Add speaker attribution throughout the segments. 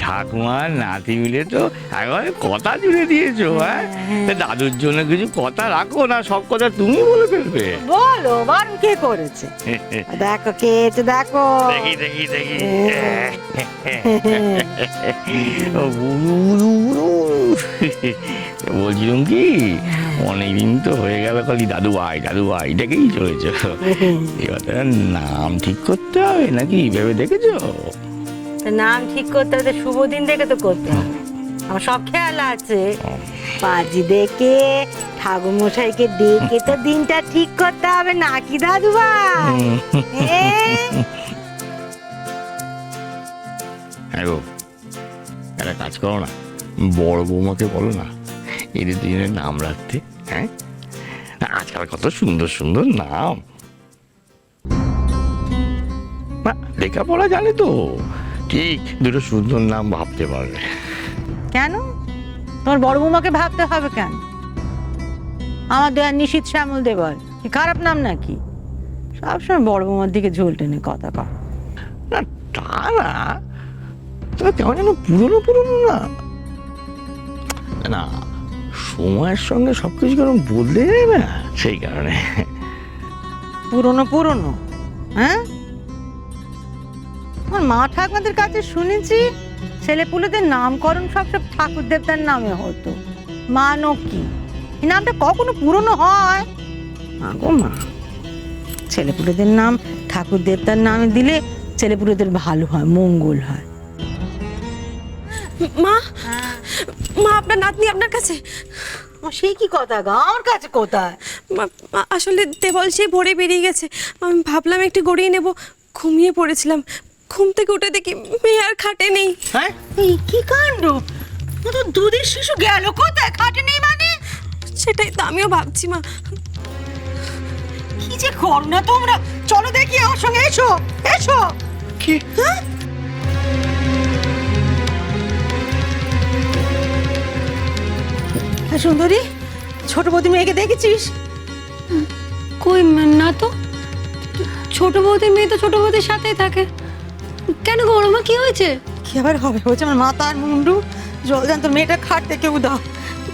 Speaker 1: ঠাকুমার নাতি মিলে তো একবারে কথা জুড়ে দিয়েছো। হ্যাঁ, দাদুর জন্য কিছু কথা রাখো না, সব কথা তুমি বলে ফেলবে।
Speaker 2: বলো বারণ কে করেছে? দেখো কে এসে দেখো।
Speaker 1: দেখি দেখি দেখি। বলছিলাম কি, অনেকদিন তো হয়ে গেল খালি দাদু ভাই ডেকেই চলেছ। এবার নাম ঠিক করতে হবে নাকি ভেবে দেখেছো?
Speaker 2: নাম ঠিক করতে হবে, শুভ দিন দেখে তো করতে হবে। আমার সব খেয়াল আছে, পাজি দেখে ঠাকুর মশাইকে ডেকে তো দিনটা ঠিক করতে হবে নাকি দাদু ভাই?
Speaker 1: হ্যাঁ গো, একটা কাজ করো না, বড় বৌমাকে বলো না এদের দুজনের নাম রাখতে। হ্যাঁ, আজকাল কত সুন্দর সুন্দর নাম, লেখাপড়া জানে তো, ঠিক দুটো সুন্দর নাম ভাবতে পারবে।
Speaker 2: কেন তোমার বড় বৌমাকে ভাবতে হবে কেন? আমার দেয়া নিশীথ শ্যামল দেবল কি খারাপ নাম নাকি? সবসময় বড় বৌমার দিকে ঝোল টেনে কথা কর।
Speaker 1: না তা না, তবে কেমন যেন পুরনো পুরনো না, না সময়ের সঙ্গে সবকিছু কেন বদলে যাবে না, সেই কারণে।
Speaker 2: পুরনো পুরনো? হ্যাঁ, আমার মা ঠাকুমাদের কাছে শুনেছি ছেলেপুলেদের নামকরণ সব ঠাকুর দেবতার নামে হতো। মানকি এই নামটা কখনো পুরনো হয়? আগো মা, ছেলেপুলেদের নাম ঠাকুর দেবতার নামে দিলে ছেলেপুলেদের ভালো হয়, মঙ্গল হয়।
Speaker 3: মা, মা আপনার নাতনি আপনার কাছে।
Speaker 2: সেই কি কথা গো, আমার কাছে কোথায়?
Speaker 3: আসলে দেবল সেই ভোরে বেরিয়ে গেছে, আমি ভাবলাম একটু গড়িয়ে নেব, ঘুমিয়ে পড়েছিলাম। ঘুম থেকে উঠে দেখি মেয়ে আর খাটে নেই।
Speaker 2: হ্যাঁ, এই কি কাণ্ড! তো দুধের শিশু গেল কোথায়? খাটে নেই মানে?
Speaker 3: সেটাই তো আমিও ভাবছি মা।
Speaker 2: কি যে করো না তোমরা, চলো দেখি আমার সঙ্গে, এসো এসো।
Speaker 1: কি?
Speaker 2: হ্যাঁ, সুন্দরী, ছোট বৌদি মেয়েকে দেখেছিস?
Speaker 3: কই না তো, ছোট বৌদির মেয়ে তো ছোট বৌদির সাথেই থাকে। কেন গো মা, কি হয়েছে?
Speaker 2: কি আবার হবে? হয়েছে আমার মাথা আর মুন্ডু জল জান, তোর মেয়েটা খাট থেকে দাও।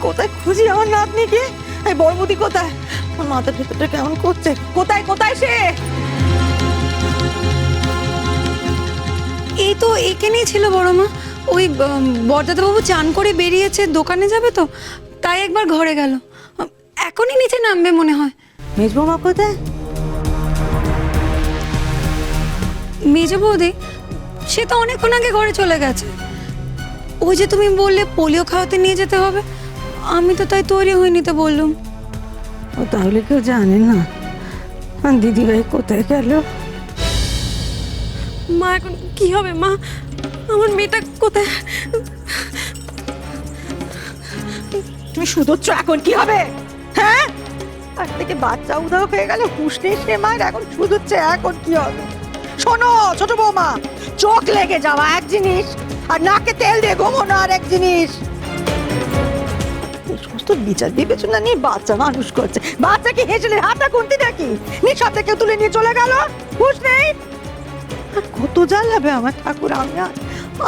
Speaker 2: কোথায় খুঁজি আমার নাতনিকে? এই বড় বৌদি কোথায়? আমার মাথার ভেতরটা কেমন করছে। কোথায় কোথায় সে?
Speaker 3: এই তো এখানেই ছিল বড় মা। ওই বরদাদাবাবু চান করে বেরিয়েছে, দোকানে যাবে তো, তাই একবার ঘরে গেল। এখনই নিচে নামবে মনে হয়।
Speaker 2: মেজ বৌমা কোথায়?
Speaker 3: মেজ বৌদি সে তো অনেকক্ষণ আগে ঘরে চলে গেছে। ওই যে তুমি বললে পোলিও খাওয়াতে নিয়ে যেতে হবে, আমি তো তাই তৈরি হইনি তো বললুম।
Speaker 2: ও তাহলে কেউ জানে না দিদিভাই কোথায় গেল?
Speaker 3: মা এখন কি হবে মা, আমার মেয়েটা কোথায়?
Speaker 2: তুমি শুধোচ্ছ, এখন কি হবে? হ্যাঁ, আজ থেকে বাচ্চা উধাও হয়ে গেল, হুঁশ নেই সে মায়ের, এখন শুধোচ্ছে, এখন কি হবে? শোনো ছোট বৌমা, চোখ লেগে যাওয়া এক জিনিস, আর নাকে তেল দিয়ে ঘুমোনো আর এক জিনিস। এই সমস্ত বিচার বিবেচনা নিয়ে বাচ্চা মানুষ করছে। বাচ্চা কি হেঁচলে হাতটা কুন্তি নাকি? নিঃশ্বাস থেকে তুলে নিয়ে চলে গেল, হুঁশ নেই। আর কত জ্বালাবে আমার ঠাকুর, আমি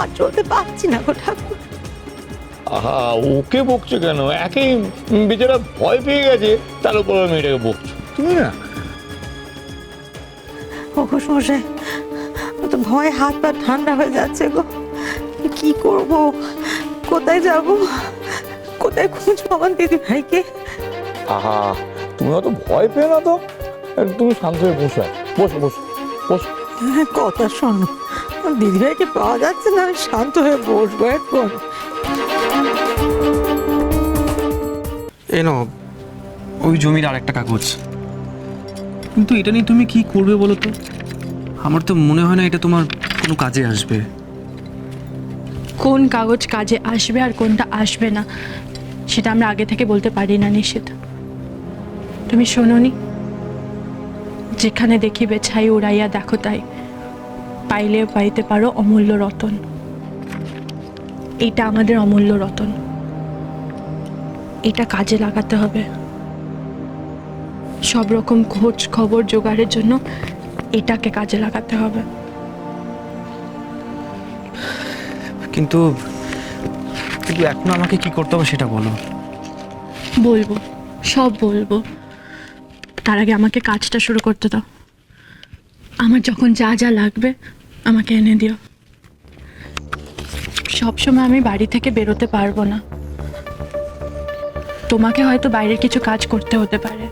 Speaker 2: আর চলতে পারছি না গো ঠাকুর।
Speaker 1: আহা, ওকে বকছো কেন? একেই বেচারা ভয় পেয়ে গেছে, তার উপর মেয়েটাকে বকছো তুমি না?
Speaker 2: ওগো মশাই, তো ভয়ে হাত পা ঠান্ডা হয়ে যাচ্ছে গো। কি করব, কোথায় যাব, কোথায় খুঁজবো আমার দিদি ভাইকে?
Speaker 1: আহা, তুমি অত ভয় পেও না তো, তুমি শান্ত হয়ে বসো, বসো বসো বসো।
Speaker 2: কথা শোনো, আমার দিদি ভাইকে পাওয়া যাচ্ছে না, আমি শান্ত হয়ে বসবো এখন।
Speaker 4: এনো ওই জমির আর একটা কাগজ, কিন্তু এটা নিয়ে তুমি কি করবে বলো তো? আমার তো মনে হয় না এটা তোমার কোনো কাজে আসবে।
Speaker 5: কোন কাগজ কাজে আসবে আর কোনটা আসবে না সেটা আমরা আগে থেকে বলতে পারি না নিশীথ। তুমি শোনোনি, যেখানে দেখিবে ছাই উড়াইয়া দেখো তাই, পাইলে পাইতে পারো অমূল্য রতন। এটা আমাদের অমূল্য রতন, এটা কাজে লাগাতে হবে। সব রকম খোঁজ খবর জোগাড়ের জন্য এটাকে কাজে লাগাতে হবে।
Speaker 4: কিন্তু কিন্তু এখন আমাকে কি করতে হবে সেটা বলো।
Speaker 5: বলবো, সব বলবো। তার আগে আমাকে কাজটা শুরু করতে দাও। আমার যখন যা যা লাগবে আমাকে এনে দিও। সবসময় আমি বাড়ি থেকে বেরোতে পারবো না, তোমাকে হয়তো বাইরের কিছু কাজ করতে হতে পারে।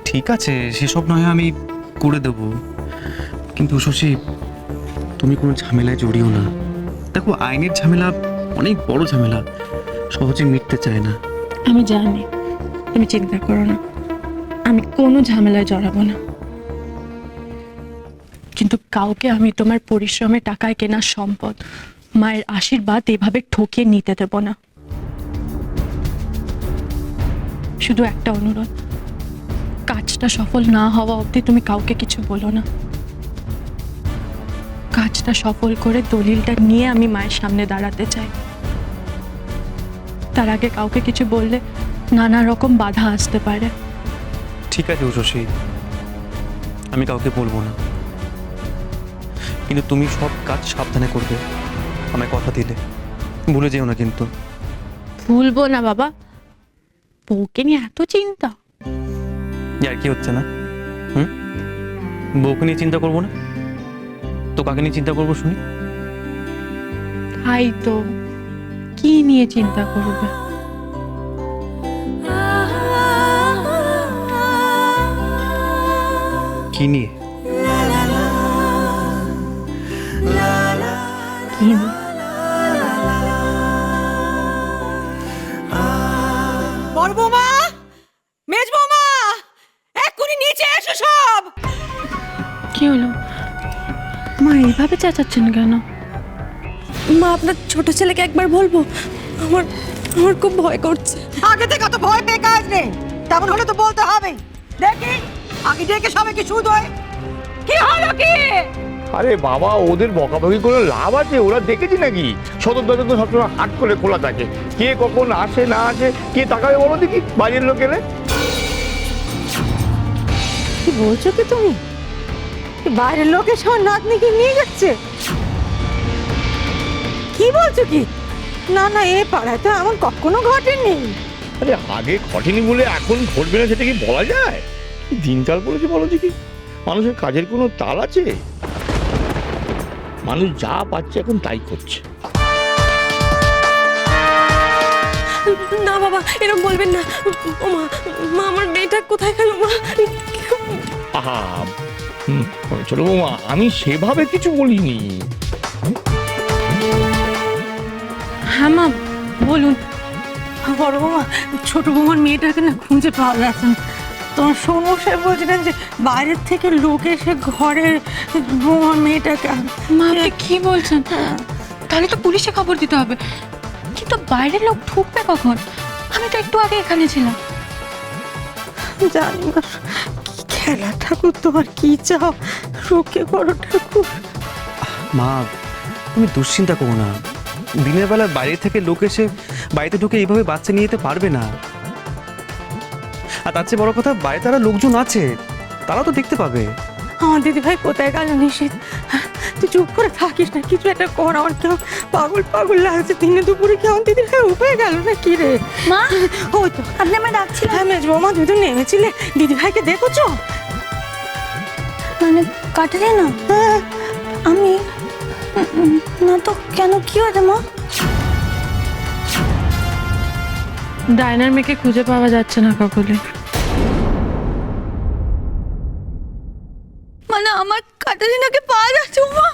Speaker 4: ঠিক আছে, সেসব নয় আমি করে দেব, কিন্তু শশী তুমি কোনো ঝামেলায় জড়িও না। দেখো, আইনের ঝামেলা অনেক বড় ঝামেলা, সহজে মিটতে চায় না।
Speaker 5: আমি জানি, তুমি চিন্তা করো না, আমি কোনো ঝামেলায় জড়াবো না। কিন্তু কাউকে আমি তোমার পরিশ্রমে টাকায় কেনা সম্পদ, মায়ের আশীর্বাদ এভাবে ঠকিয়ে নিতে দেব না। শুধু একটা অনুরোধ, কাজটা সফল না হওয়া অবধি তুমি কাউকে কিছু বলো না। কাজটা সফল করে দলিলটা নিয়ে আমি মায়ের সামনে দাঁড়াতে চাই। তার আগে কাউকে কিছু বললে নানা রকম বাধা আসতে পারে।
Speaker 4: ঠিক আছে শশী, আমি কাউকে বলবো না, কিন্তু তুমি সব কাজ সাবধানে করবে, আমায় কথা দিলে। ভুলে যেও না কিন্তু।
Speaker 5: ভুলবো না বাবা, বউকে নিয়ে এত চিন্তা।
Speaker 4: আর কি হচ্ছে না? বউকে নিয়ে চিন্তা করবো না তো কাকে নিয়ে চিন্তা করবো শুনি?
Speaker 5: তাই তো, কি নিয়ে চিন্তা করবে?
Speaker 4: কি নিয়ে?
Speaker 5: কি নিয়ে?
Speaker 2: বড় বৌমা, মেজ বৌমা, এক্ষুনি নিচে এসো সব।
Speaker 5: কি হলো মা, এইভাবে চেঁচাচ্ছেন কেন?
Speaker 3: মা, আপনার ছোট ছেলেকে একবার বলবো, আমার আমার খুব ভয় করছে।
Speaker 2: আগে থেকে তো ভয় পেয়ে কাজ নেই, তেমন হলে তো বলতে হবে। দেখি আগে ডেকে সবাইকে সুদ হয়। কি হলো কি?
Speaker 1: আরে বাবা, ওদের বকাবকি করে লাভ আছে? ওরা দেখেছি নাকি সদর দরজা তো সবসময় হাট করে খোলা থাকে, কে কখন আসে না আসে কে তাকাবে বলো দেখি বাইরের লোক এলে?
Speaker 2: কি বলছো কি তুমি? বাইরের লোকের সব নাতনিকে নিয়ে যাচ্ছে? কি বলছো কি? না না, এ পাড়ায় তো এমন কখনো ঘটেনি।
Speaker 1: আরে আগে ঘটেনি বলে এখন ঘটবে না সেটা কি বলা যায়? কি দিনকাল পড়েছে বলো দেখি, মানুষের কাজের কোনো তাল আছে? মানুষ যা পাচ্ছে এখন তাই করছে।
Speaker 3: না বাবা, এরকম বলবেন না। ও মা, মা আমার মেয়েটা কোথায় গেল মা?
Speaker 1: আহা, ছোট বৌমা, আমি সেভাবে কিছু বলিনি।
Speaker 5: হ্যাঁ মা, বলুন।
Speaker 2: বড় বৌমা, ছোট বৌমার মেয়েটাকে না খুঁজে পাওয়া যাচ্ছে না। তোমার সমস্যায় বলছিলেন যে বাইরের থেকে লোক এসে ঘরে বৌমার মেয়েটাকে।
Speaker 5: মা, আপনি কি বলছেন? তাহলে তো পুলিশে খবর দিতে হবে। কিন্তু বাইরের লোক ঢুকবে কখন? আমি তো একটু আগে এখানে ছিলাম।
Speaker 2: জানি না কি খেলা ঠাকুর, তোমার কি চাও রক্ষে করো ঠাকুর।
Speaker 4: মা, তুমি দুশ্চিন্তা করো না। দিনের বেলা বাইরে থেকে লোক এসে বাড়িতে ঢুকে এইভাবে বাচ্চা নিয়ে যেতে পারবে না। আর তার চেয়ে বড় কথা, বাইরে তারা লোকজন আছে, তারা তো দেখতে পাবে।
Speaker 2: আমার দিদি ভাই কোথায় গেল নিশিত? তুই চুপ করে থাকিস না, কিছু একটা কর। আমার কেউ পাগল পাগল লাগছে, দিনে দুপুরে কি আমার দিদি ভাই উঠে গেল না কি রে?
Speaker 3: মা,
Speaker 2: ওই তো
Speaker 3: আপনি আমার ডাকছিলেন?
Speaker 2: হ্যাঁ মেজ বৌমা, তুই তো নেমেছিলে। দিদি ভাইকে দেখেছো?
Speaker 3: মানে কাটালে না?
Speaker 2: হ্যাঁ।
Speaker 3: আমি না তো, কেন কি হয়েছে মা?
Speaker 5: ডায়নার মেয়েকে খুঁজে পাওয়া যাচ্ছে না কাকুলি।
Speaker 3: মানে আমার কাটারিনাকে পাওয়া যাচ্ছে মা?